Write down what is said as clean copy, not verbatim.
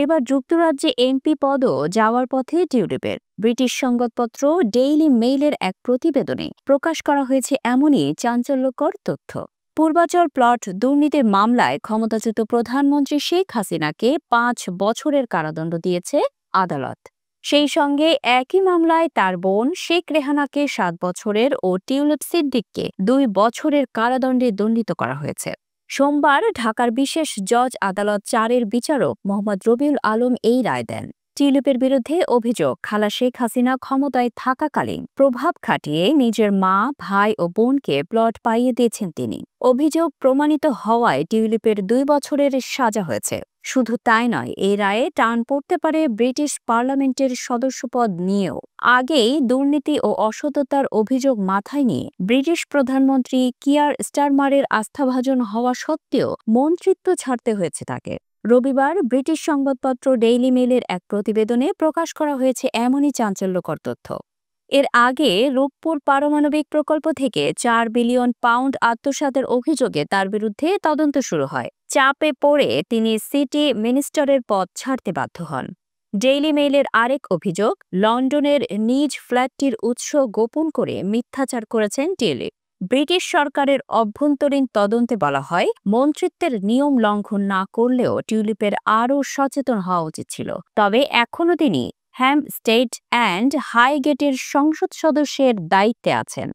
এবার যুক্তরাজ্যে এমপি পদও যাওয়ার পথে টিউলিপের। ব্রিটিশ সংবাদপত্র ডেইলি মেইলের এক প্রতিবেদনে প্রকাশ করা হয়েছে এমনই চাঞ্চল্যকর তথ্য। পূর্বাচল প্লট দুর্নীতির মামলায় ক্ষমতাচ্যুত প্রধানমন্ত্রী শেখ হাসিনাকে 5 বছরের কারাদণ্ড দিয়েছে আদালত। সেই সঙ্গে একই মামলায় তার বোন শেখ রেহানাকে 7 বছরের ও টিউলিপ সিদ্দিককে 2 বছরের কারাদণ্ডে দণ্ডিত করা হয়েছে। সোমবার ঢাকার বিশেষ জজ আদালত 4-এর বিচারক মোহাম্মদ রবিউল আলম এই রায় দেন। টিউলিপের বিরুদ্ধে অভিযোগ, খালা শেখ হাসিনা ক্ষমতায় থাকাকালীন প্রভাব খাটিয়ে নিজের মা, ভাই ও বোনকে প্লট পাইয়ে দিয়েছেন তিনি। অভিযোগ প্রমাণিত হওয়ায় টিউলিপের 2 বছরের সাজা হয়েছে। শুধু তাই নয়, এই রায়ে টান পড়তে পারে ব্রিটিশ পার্লামেন্টের সদস্যপদ নিয়েও। আগেই দুর্নীতি ও অসততার অভিযোগ মাথায় নিয়ে ব্রিটিশ প্রধানমন্ত্রী কিয়ার স্টারমারের আস্থাভাজন হওয়া সত্ত্বেও মন্ত্রিত্ব ছাড়তে হয়েছে তাকে। রবিবার ব্রিটিশ সংবাদপত্র ডেইলি মেইলের এক প্রতিবেদনে প্রকাশ করা হয়েছে এমনই চাঞ্চল্যকর তথ্য। এর আগে রূপপুর পারমাণবিক প্রকল্প থেকে 4 বিলিয়ন পাউন্ড আত্মসাতের অভিযোগে তার বিরুদ্ধে তদন্ত শুরু হয়। চাপে পড়ে তিনি সিটি মিনিস্টারের পদ ছাড়তে বাধ্য হন। ডেইলি মেইলের আরেক অভিযোগ, লন্ডনের নিজ ফ্ল্যাটটির উৎস গোপন করে মিথ্যাচার করেছেন টিউলিপ। ব্রিটিশ সরকারের অভ্যন্তরীণ তদন্তে বলা হয়, মন্ত্রিত্বের নিয়ম লঙ্ঘন না করলেও টিউলিপের আরও সচেতন হওয়া উচিত ছিল। তবে এখনও তিনি হ্যাম্পস্টেড অ্যান্ড হাইগেটের সংসদ সদস্যের দায়িত্বে আছেন।